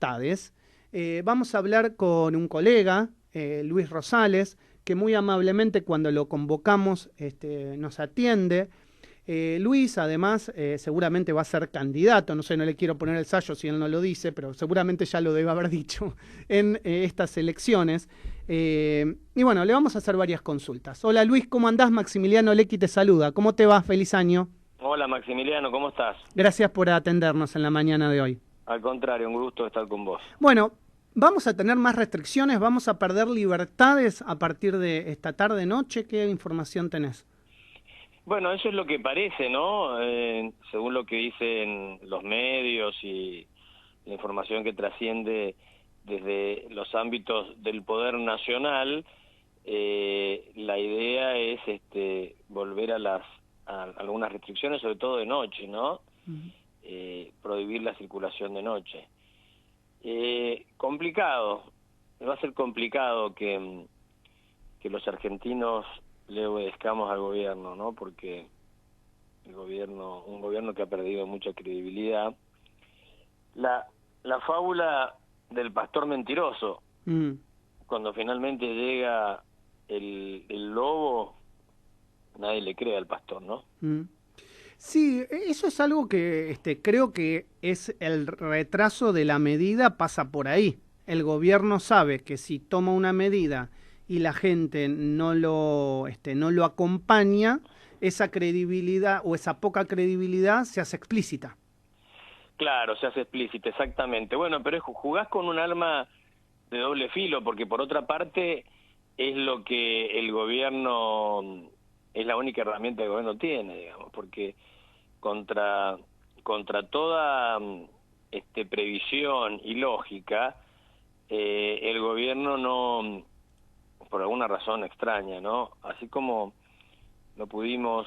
libertades. Vamos a hablar con un colega, Luis Rosales, que muy amablemente cuando lo convocamos nos atiende. Luis, además, seguramente va a ser candidato, no sé, no le quiero poner el sayo si él no lo dice, pero seguramente ya lo debe haber dicho en estas elecciones. Y bueno, le vamos a hacer varias consultas. Hola Luis, ¿cómo andás? Maximiliano Lecky te saluda. ¿Cómo te va? Feliz año. Hola Maximiliano, ¿cómo estás? Gracias por atendernos en la mañana de hoy. Al contrario, un gusto estar con vos. Bueno, ¿vamos a tener más restricciones? ¿Vamos a perder libertades a partir de esta tarde-noche? ¿Qué información tenés? Bueno, eso es lo que parece, ¿no? Según lo que dicen los medios y la información que trasciende desde los ámbitos del poder nacional, la idea es volver a algunas restricciones, sobre todo de noche, ¿no? Prohibir la circulación de noche. Complicado, va a ser complicado que los argentinos le obedezcamos al gobierno, ¿no? Porque un gobierno que ha perdido mucha credibilidad. La fábula del pastor mentiroso, cuando finalmente llega el lobo, nadie le cree al pastor, ¿no? Sí, eso es algo que creo que es el retraso de la medida, pasa por ahí. El gobierno sabe que si toma una medida y la gente no lo acompaña, esa credibilidad o esa poca credibilidad se hace explícita. Claro, se hace explícita, exactamente. Bueno, pero jugás con un arma de doble filo, porque por otra parte es lo que el gobierno, es la única herramienta que el gobierno tiene, digamos, porque contra toda previsión y lógica, el gobierno no, por alguna razón extraña, ¿no? Así como no pudimos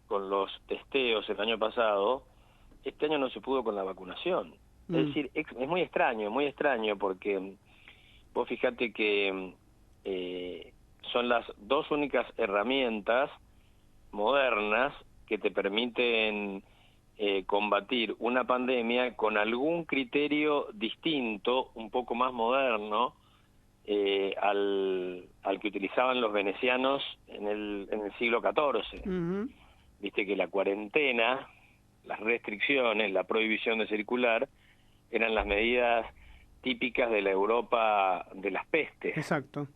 con los testeos el año pasado, este año no se pudo con la vacunación. Es decir, es muy extraño, porque vos fijate que son las dos únicas herramientas modernas que te permiten combatir una pandemia con algún criterio distinto, un poco más moderno, al que utilizaban los venecianos en el siglo XIV. Viste que la cuarentena, las restricciones, la prohibición de circular, eran las medidas típicas de la Europa de las pestes. Exacto.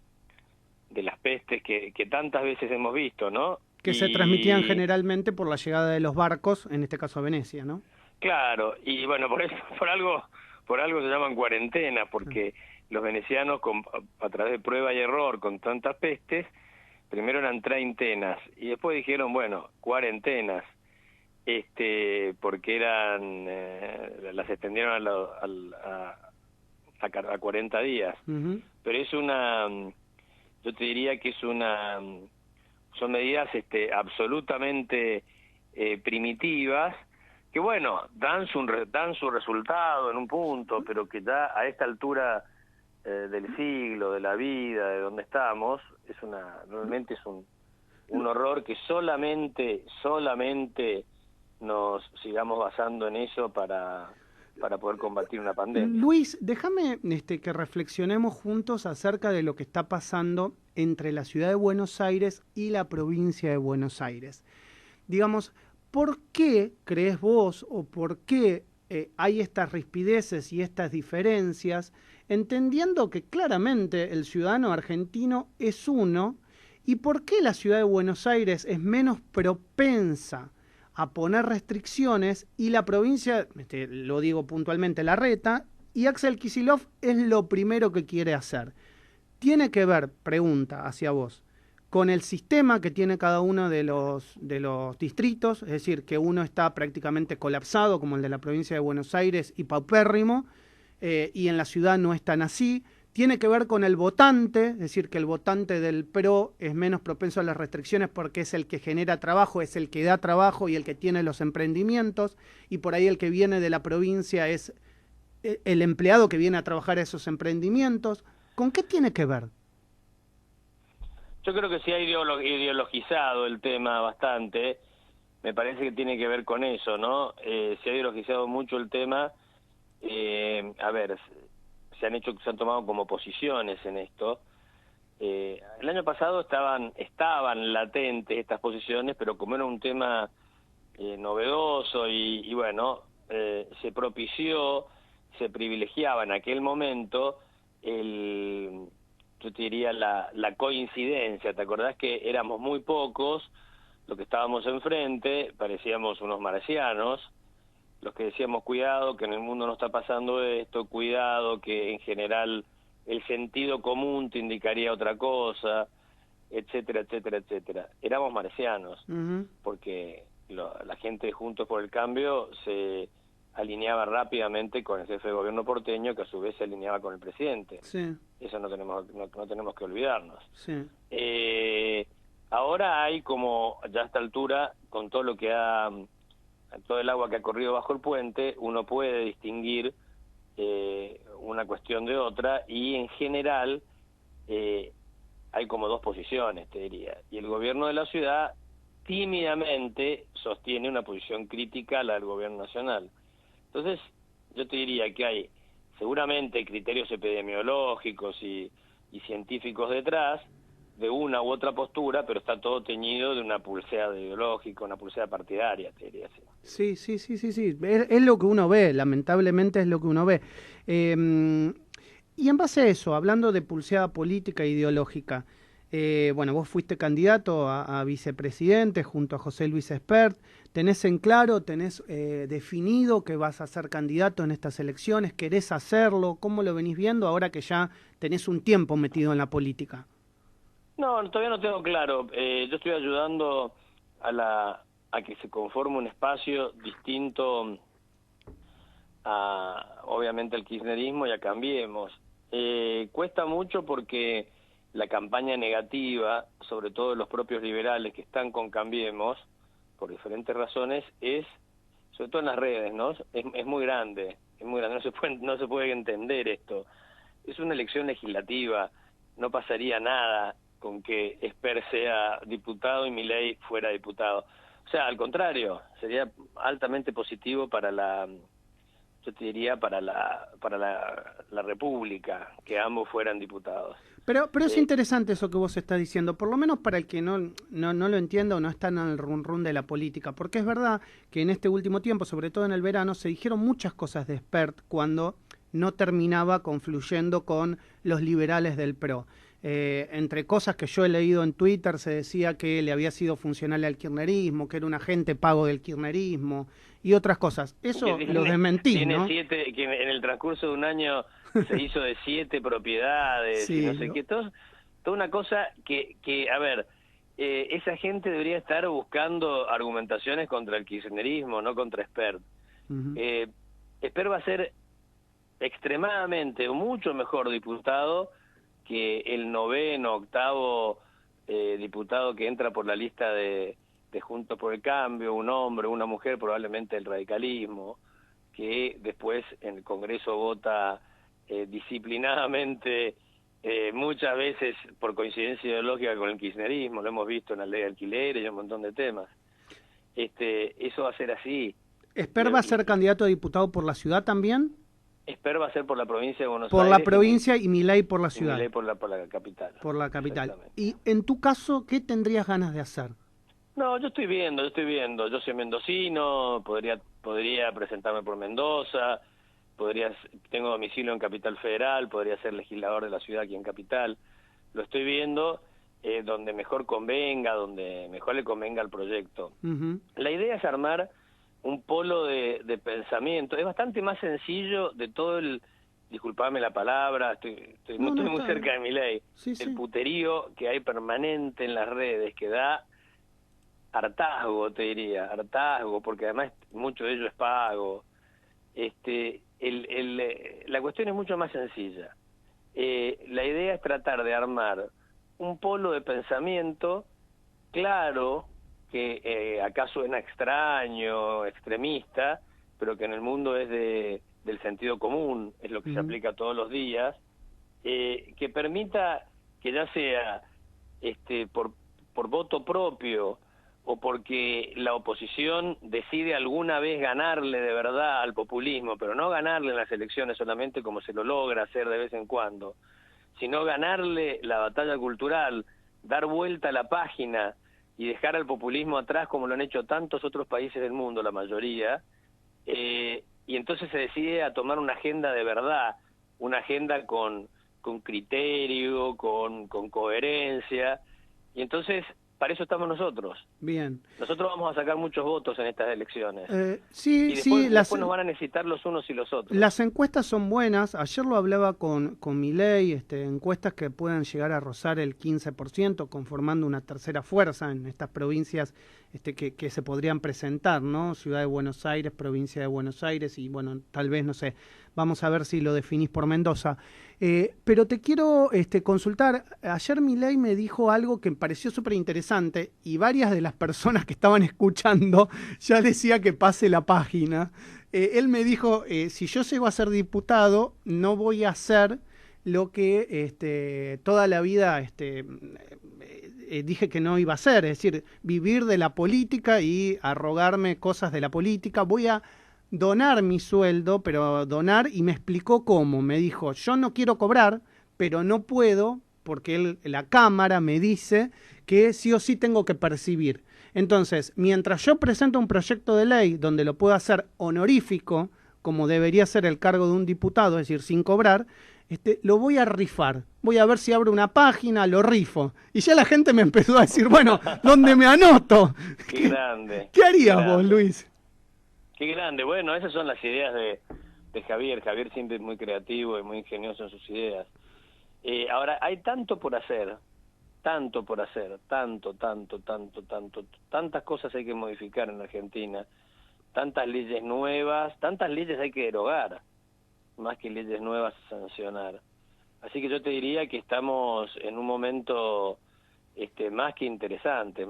De las pestes que tantas veces hemos visto, ¿no? Que se transmitían generalmente por la llegada de los barcos, en este caso a Venecia, ¿no? Claro, y bueno, por algo se llaman cuarentena, porque los venecianos, a través de prueba y error con tantas pestes, primero eran treintenas, y después dijeron, bueno, cuarentenas, porque las extendieron a 40 días. Pero es yo te diría que son medidas absolutamente primitivas, que bueno, dan su resultado en un punto, pero que ya a esta altura del siglo, de la vida, de donde estamos, realmente es un horror que solamente nos sigamos basando en eso para poder combatir una pandemia. Luis, déjame que reflexionemos juntos acerca de lo que está pasando entre la ciudad de Buenos Aires y la provincia de Buenos Aires. Digamos, ¿por qué crees vos o por qué hay estas rispideces y estas diferencias, entendiendo que claramente el ciudadano argentino es uno, y por qué la ciudad de Buenos Aires es menos propensa a poner restricciones y la provincia, lo digo puntualmente, Larreta, y Axel Kicillof es lo primero que quiere hacer? ¿Tiene que ver, pregunta hacia vos, con el sistema que tiene cada uno de los distritos? Es decir, que uno está prácticamente colapsado, como el de la provincia de Buenos Aires, y paupérrimo, y en la ciudad no es tan así. Tiene que ver con el votante, es decir, que el votante del PRO es menos propenso a las restricciones porque es el que genera trabajo, es el que da trabajo y el que tiene los emprendimientos, y por ahí el que viene de la provincia es el empleado que viene a trabajar a esos emprendimientos. ¿Con qué tiene que ver? Yo creo que se ha ideologizado el tema bastante, me parece que tiene que ver con eso, ¿no? Se ha ideologizado mucho el tema. A ver, se han tomado como posiciones en esto. El año pasado estaban latentes estas posiciones, pero como era un tema novedoso y bueno, se propició, se privilegiaba en aquel momento yo te diría la coincidencia. ¿Te acordás que éramos muy pocos los que estábamos enfrente? Parecíamos unos marcianos, los que decíamos cuidado, que en el mundo no está pasando esto, cuidado, que en general el sentido común te indicaría otra cosa, etcétera, etcétera, etcétera. Éramos marcianos, porque la gente de Juntos por el Cambio se alineaba rápidamente con el jefe de gobierno porteño, que a su vez se alineaba con el presidente. Sí. Eso no tenemos que olvidarnos. Sí. Ahora hay como, ya a esta altura, con todo todo el agua que ha corrido bajo el puente, uno puede distinguir una cuestión de otra, y en general hay como dos posiciones, te diría. Y el gobierno de la ciudad tímidamente sostiene una posición crítica a la del gobierno nacional. Entonces, yo te diría que hay seguramente criterios epidemiológicos y científicos detrás de una u otra postura, pero está todo teñido de una pulseada ideológica, una pulseada partidaria, te diría así. Sí. Es lo que uno ve, lamentablemente es lo que uno ve. Y en base a eso, hablando de pulseada política e ideológica, bueno, vos fuiste candidato a vicepresidente junto a José Luis Espert. ¿Tenés en claro, tenés definido que vas a ser candidato en estas elecciones? ¿Querés hacerlo? ¿Cómo lo venís viendo ahora que ya tenés un tiempo metido en la política? No, todavía no tengo claro. Yo estoy ayudando a que se conforme un espacio distinto obviamente al kirchnerismo y a Cambiemos. Cuesta mucho porque la campaña negativa, sobre todo de los propios liberales que están con Cambiemos, por diferentes razones, sobre todo en las redes, ¿no? Es muy grande, no se puede entender esto. Es una elección legislativa, no pasaría nada con que Espert sea diputado y Milei fuera diputado. O sea, al contrario, sería altamente positivo para yo te diría, para la República, que ambos fueran diputados. Pero es interesante eso que vos estás diciendo, por lo menos para el que no lo entienda o no está en el run de la política, porque es verdad que en este último tiempo, sobre todo en el verano, se dijeron muchas cosas de Espert cuando no terminaba confluyendo con los liberales del PRO. Entre cosas que yo he leído en Twitter, se decía que le había sido funcional al kirchnerismo, que era un agente pago del kirchnerismo y otras cosas. Eso lo desmentí, ¿no? Que en el transcurso de un año se hizo de 7 propiedades, sí, y no sé qué, toda una cosa que a ver, esa gente debería estar buscando argumentaciones contra el kirchnerismo, no contra Espert. Espert va a ser extremadamente, mucho mejor diputado que el 9º, 8º diputado que entra por la lista de Juntos por el Cambio, un hombre, una mujer, probablemente el radicalismo, que después en el Congreso vota disciplinadamente, muchas veces por coincidencia ideológica con el kirchnerismo, lo hemos visto en la ley de alquileres y un montón de temas. Eso va a ser así. ¿Espert va a ser candidato a diputado por la ciudad también? Espero va a ser por la provincia de Buenos Aires. Por la provincia y Milei por la ciudad. Milei por la capital. Por la capital. Y en tu caso, ¿qué tendrías ganas de hacer? No, yo estoy viendo. Yo soy mendocino, podría presentarme por Mendoza, tengo domicilio en Capital Federal, podría ser legislador de la ciudad aquí en Capital. Lo estoy viendo donde mejor le convenga al proyecto. La idea es armar un polo de pensamiento. Es bastante más sencillo de todo disculpame la palabra, estoy muy cerca de Milei, el puterío que hay permanente en las redes, que da hartazgo, te diría, hartazgo, porque además mucho de ello es pago. La cuestión es mucho más sencilla. La idea es tratar de armar un polo de pensamiento claro, que acá suena extraño, extremista, pero que en el mundo es del sentido común, es lo que se aplica todos los días, que permita que ya sea por voto propio o porque la oposición decide alguna vez ganarle de verdad al populismo, pero no ganarle en las elecciones solamente como se lo logra hacer de vez en cuando, sino ganarle la batalla cultural, dar vuelta a la página y dejar al populismo atrás como lo han hecho tantos otros países del mundo, la mayoría, y entonces se decide a tomar una agenda de verdad, una agenda con criterio, con coherencia, y entonces para eso estamos nosotros. Bien. Nosotros vamos a sacar muchos votos en estas elecciones. Sí, y después, sí, después nos van a necesitar los unos y los otros. Las encuestas son buenas. Ayer lo hablaba con Milei, encuestas que puedan llegar a rozar el 15%, conformando una tercera fuerza en estas provincias que se podrían presentar, ¿no? Ciudad de Buenos Aires, provincia de Buenos Aires y, bueno, tal vez, no sé, vamos a ver si lo definís por Mendoza. Pero te quiero consultar. Ayer Milei me dijo algo que me pareció súper interesante y varias de las personas que estaban escuchando ya decía que pase la página. Él me dijo, si yo llego a ser diputado, no voy a hacer lo que toda la vida dije que no iba a hacer, es decir, vivir de la política y arrogarme cosas de la política. Voy a donar mi sueldo, pero donar, y me explicó cómo. Me dijo, yo no quiero cobrar, pero no puedo, porque la Cámara me dice que sí o sí tengo que percibir. Entonces, mientras yo presento un proyecto de ley donde lo puedo hacer honorífico, como debería ser el cargo de un diputado, es decir, sin cobrar, lo voy a rifar. Voy a ver si abro una página, lo rifo. Y ya la gente me empezó a decir, bueno, ¿dónde me anoto? Qué grande. ¿Qué harías vos, Luis? Qué grande. Bueno, esas son las ideas de Javier. Javier siempre es muy creativo y muy ingenioso en sus ideas. Ahora, hay tanto por hacer, tantas cosas hay que modificar en Argentina, tantas leyes nuevas, tantas leyes hay que derogar, más que leyes nuevas a sancionar. Así que yo te diría que estamos en un momento más que interesante.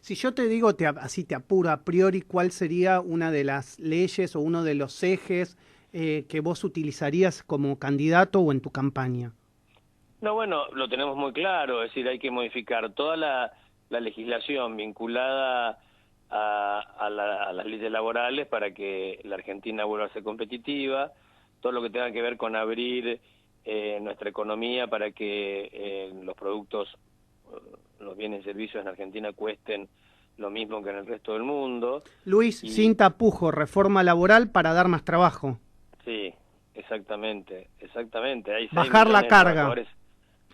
Si yo te digo, así te apuro a priori, ¿cuál sería una de las leyes o uno de los ejes que vos utilizarías como candidato o en tu campaña? No, bueno, lo tenemos muy claro, es decir, hay que modificar toda la legislación vinculada a las leyes laborales para que la Argentina vuelva a ser competitiva, todo lo que tenga que ver con abrir nuestra economía para que los productos, los bienes y servicios en Argentina cuesten lo mismo que en el resto del mundo. Luis, sin tapujo, reforma laboral para dar más trabajo. Sí, exactamente. Hay bajar la carga.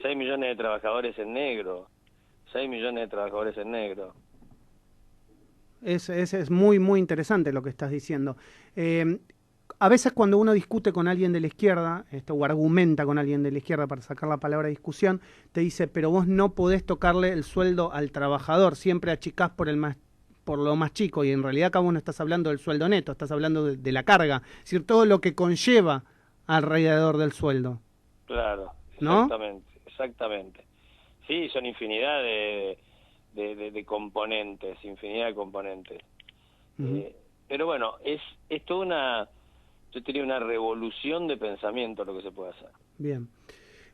6 millones de trabajadores en negro. Es muy, muy interesante lo que estás diciendo. A veces cuando uno discute con alguien de la izquierda, o argumenta con alguien de la izquierda para sacar la palabra discusión, te dice, pero vos no podés tocarle el sueldo al trabajador, siempre achicás por lo más chico, y en realidad acá vos no estás hablando del sueldo neto, estás hablando de la carga, es decir, todo lo que conlleva alrededor del sueldo. Claro, exactamente. Sí, son infinidad de componentes, Pero bueno, es toda yo diría una revolución de pensamiento lo que se puede hacer. Bien.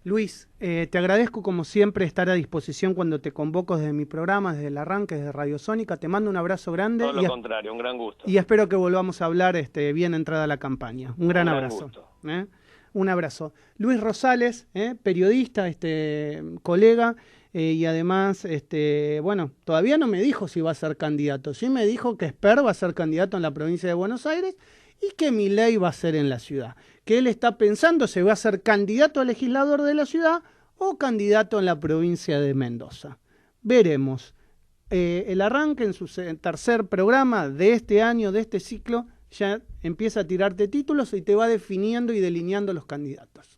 Luis, te agradezco como siempre estar a disposición cuando te convoco desde mi programa, desde el arranque, desde Radio Sónica. Te mando un abrazo grande. Todo lo contrario, un gran gusto. Y espero que volvamos a hablar bien entrada la campaña. Un gran abrazo. Gusto. Un abrazo. Luis Rosales, periodista, colega, y además, bueno, todavía no me dijo si va a ser candidato. Sí me dijo que Esper va a ser candidato en la provincia de Buenos Aires y que Milei va a ser en la ciudad. Que él está pensando si va a ser candidato a legislador de la ciudad o candidato en la provincia de Mendoza. Veremos. El arranque en su tercer programa de este año, de este ciclo, ya empieza a tirarte títulos y te va definiendo y delineando los candidatos.